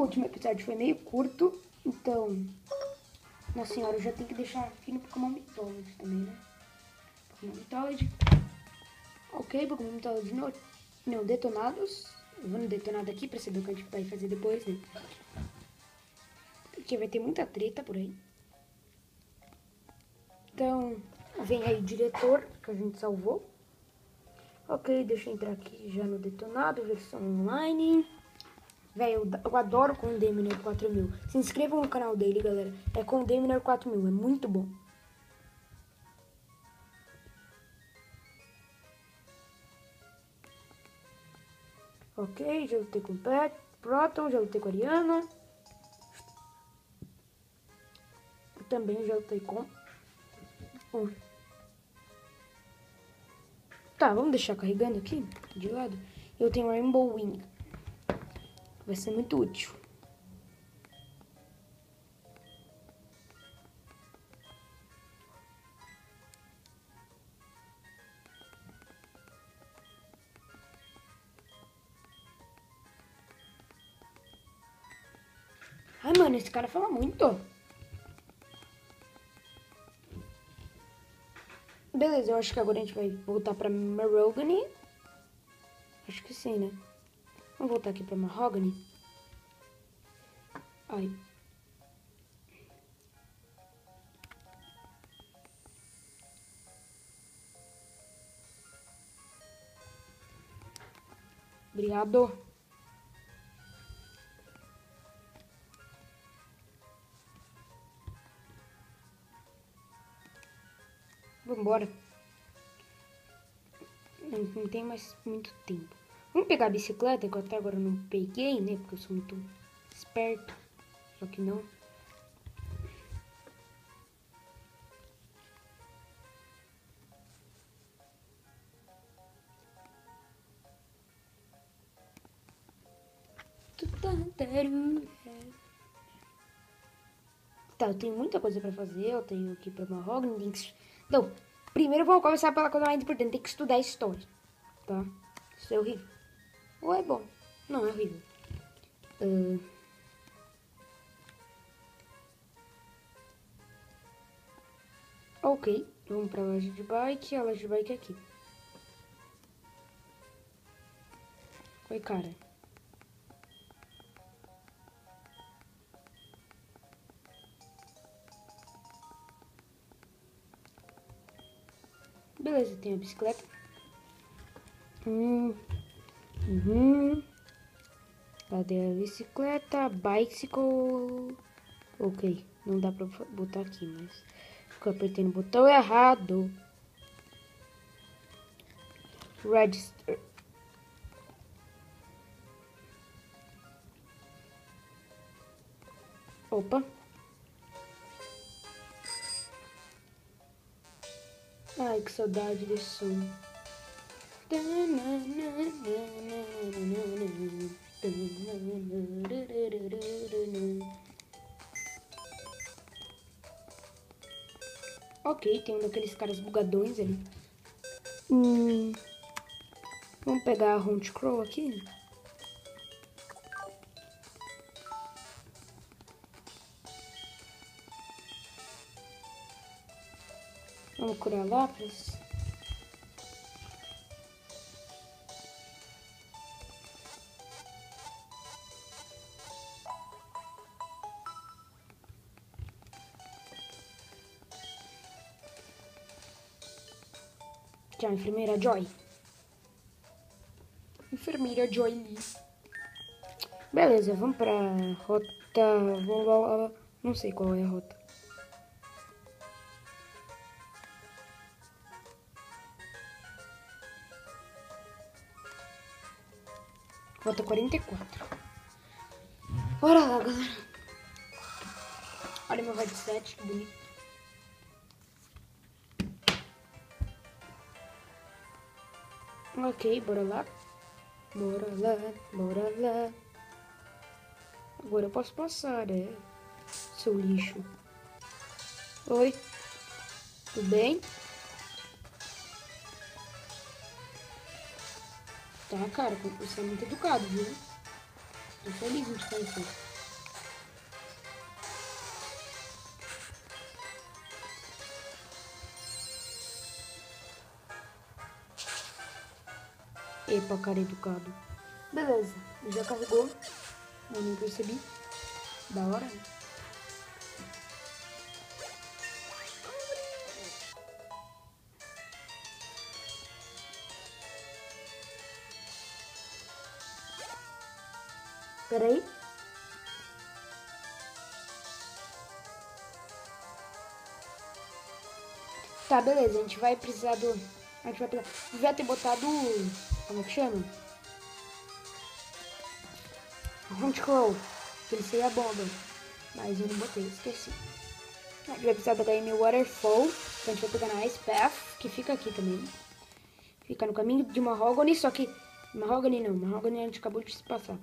último episódio foi meio curto, então... Nossa senhora, eu já tenho que deixar aqui no Pokémon Mythology também, né? Pokémon Mythology. Ok, Pokémon Mythology não detonados. Eu vou no detonado aqui pra saber o que a gente vai fazer depois, né? Porque vai ter muita treta por aí. Então, vem aí o diretor que a gente salvou. Ok, deixa eu entrar aqui já no detonado, versão online. Velho, eu adoro o Condeminer 4000. Se inscrevam no canal dele, galera. É Condeminer 4000, é muito bom. Ok, já lutei com o Proton, já lutei com a Ariana. Eu também já lutei com... Tá, vamos deixar carregando aqui, de lado. Eu tenho Rainbow Wing. Vai ser muito útil. Ai, mano, esse cara fala muito. Beleza, eu acho que agora a gente vai voltar pra Mahogany. Acho que sim, né? Vamos voltar aqui pra Mahogany. Ai. Obrigado. Vambora. Não tem mais muito tempo. Vamos pegar a bicicleta, que eu até agora não peguei, né? Porque eu sou muito esperto. Só que não. Tá, eu tenho muita coisa pra fazer. Eu tenho que ir pra Mahogany. Não, primeiro vamos começar pela coisa mais importante. Tem que estudar história, tá? Isso é horrível. Ou é bom? Não, é horrível. Ok, vamos pra loja de bike. A loja de bike é aqui. Oi, cara. Beleza, tem a bicicleta. Cadê a bicicleta? Bicycle. Ok, não dá pra botar aqui, mas... Fico apertando o botão errado. Register. Opa. Ai, que saudade desse som. Ok, tem um daqueles caras bugadões ali. Vamos pegar a Honchcrow aqui. Vamos curar Lapras. Tchau, enfermeira Joy. Enfermeira Joy Lee. Beleza, vamos pra rota... Não sei qual é a rota. Rota 44. Bora lá, galera. Olha meu headset, que bonito. Ok, bora lá. Bora lá, bora lá. Agora eu posso passar, né? Seu lixo. Oi. Tudo bem? Tá, cara, você é muito educado, viu? Tô feliz em te conhecer. Epa, cara educado. Beleza, já carregou. Eu nem percebi. Da hora, né? Pera aí. Tá, beleza. A gente vai precisar do... A gente vai precisar... Devia ter botado... Como é que chama? Hunt Crow. Que ele seria bomba. Mas eu não botei, esqueci. A gente vai precisar da HM Waterfall. Que a gente vai pegar na Ice Path. Que fica aqui também. Fica no caminho de Mahogany. Só que... Mahogany não. Mahogany a gente acabou de se passar.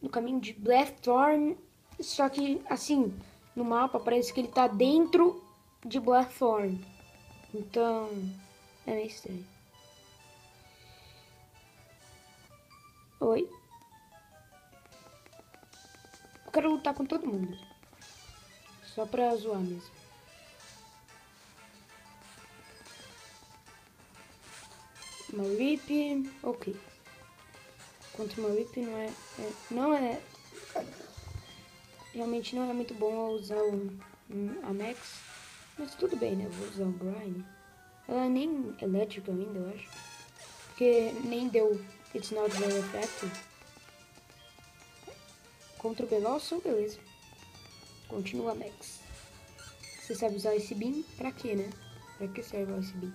No caminho de Blackthorn. Só que, assim... No mapa parece que ele tá dentro de Blackthorn. Então, é meio estranho. Oi. Eu quero lutar com todo mundo. Só pra zoar mesmo. Marip, ok. Contra o Marip não é... Realmente não é muito bom usar a Max. Mas tudo bem, né? Eu vou usar o Brian. Ela nem elétrica ainda, eu acho. Porque nem deu It's Not Very Effective. Contra o Veloso, beleza. Continua a Max. Você sabe usar esse Beam? Pra quê, né? Pra que serve esse Beam?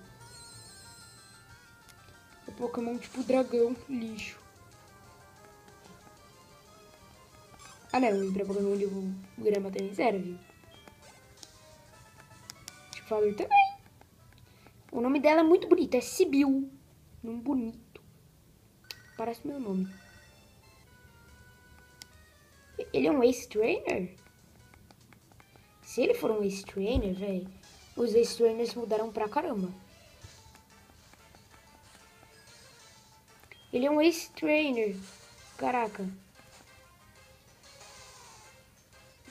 É Pokémon tipo dragão, lixo. Ah não, e pra Pokémon de grama também serve. Tipo, Valor também. O nome dela é muito bonito, é Sibyl. Nome bonito. Parece meu nome. Ele é um Ace Trainer? Se ele for um Ace Trainer, velho, os Ace Trainers mudaram pra caramba. Ele é um Ace Trainer. Caraca.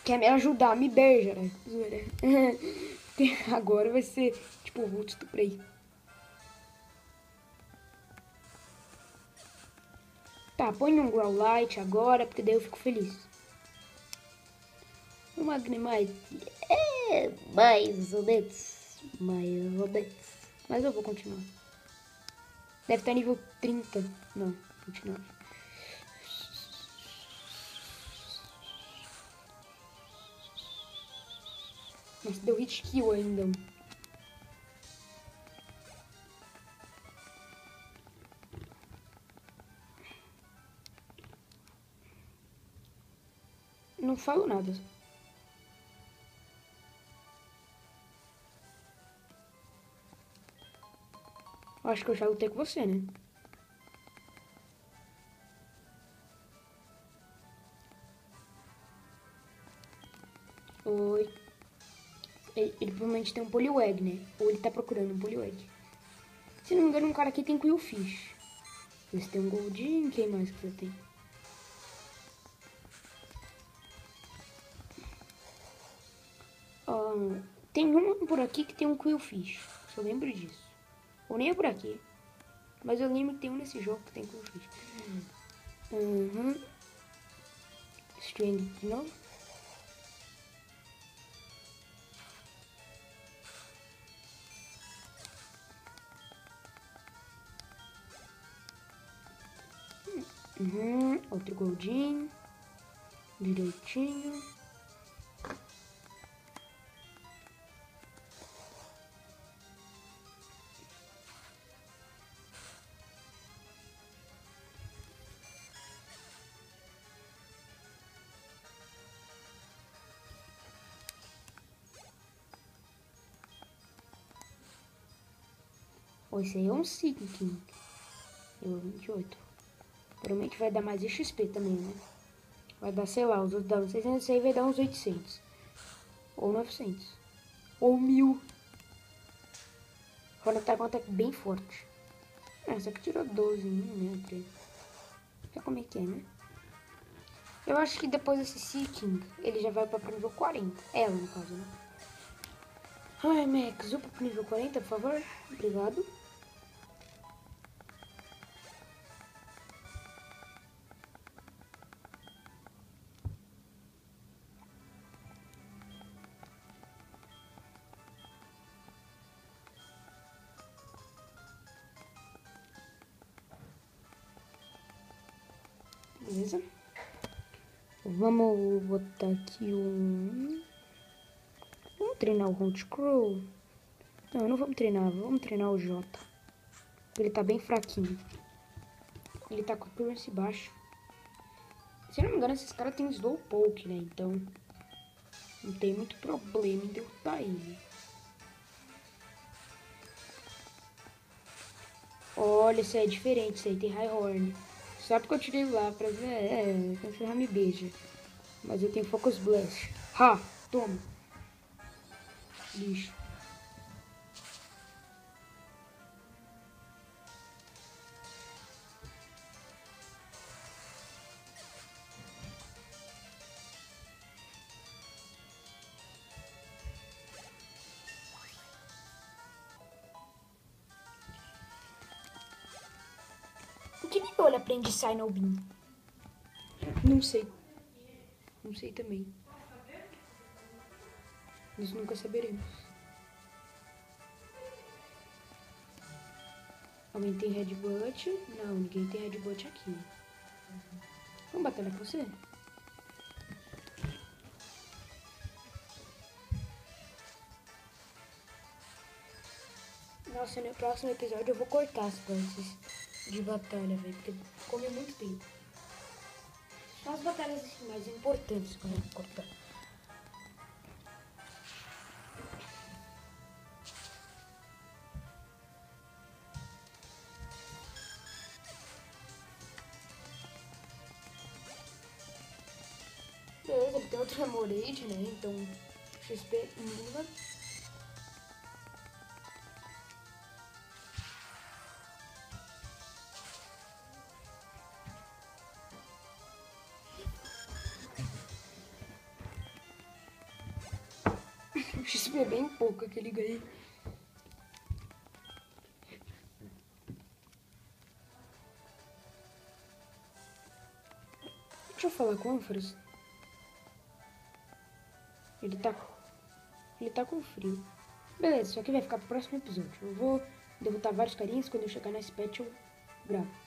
Quer me ajudar, me beija, né? Agora vai ser tipo o Roots do Prey. Tá, põe um Growlite agora, porque daí eu fico feliz. O Magnemite é mais ou menos. Mais ou menos. Mas eu vou continuar. Deve estar nível 30. Não, 29. Mas deu hit kill ainda. Não falo nada. Eu acho que eu já lutei com você, né? Oi. Ele provavelmente tem um Poliwag, né? Ou ele tá procurando um Poliwag. Se não me engano, um cara aqui tem Quillfish. Você tem um Goldin, quem mais que você tem? Tem um por aqui que tem um Quillfish. Eu lembro disso. Ou nem é por aqui. Mas eu lembro que tem um nesse jogo que tem Quillfish. String de novo. Outro Goldin. Direitinho. Esse aí é um Seeking. Eu 28. Provavelmente vai dar mais XP também, né? Vai dar, sei lá, os outros dão 600, esse aí vai dar uns 800. Ou 900. Ou 1000. Agora tá com um ataque bem forte. Essa aqui tirou 12, né? Já como é que é, né? Eu acho que depois desse Seeking, ele já vai pra nível 40. Ela, no caso, né? Ai, Max, upa pro nível 40, por favor. Obrigado. Beleza? Vamos botar aqui um... Vamos treinar o Round Crow? Não, não vamos treinar. Vamos treinar o Jota. Ele tá bem fraquinho. Ele tá com a Currency baixo. Se eu não me engano, esses caras têm Slowpoke, né? Então, não tem muito problema em derrotar ele. Olha, isso aí é diferente. Isso aí tem High Horn. Só porque eu tirei lá pra ver... Pra ferrar me beija. Mas eu tenho Focus Blast. Ha! Toma. Lixo. Em que nível ele aprende Signal Beam? Não sei. Não sei também. Nós nunca saberemos. Alguém tem Headbutt? Não, ninguém tem Headbutt aqui. Vamos batalhar com você? Nossa, no próximo episódio eu vou cortar as partes de batalha, velho, porque come muito tempo. Só as batalhas assim, mais importantes que eu vou cortar. Beleza, ele tem outro Amorade, né? Então, XP mínima. O XP é bem pouco que ele ganha. Deixa eu falar com o Ampharos. Ele tá com frio. Beleza, isso aqui vai ficar pro próximo episódio. Eu vou derrotar vários carinhas. Quando eu chegar nesse patch eu gravo.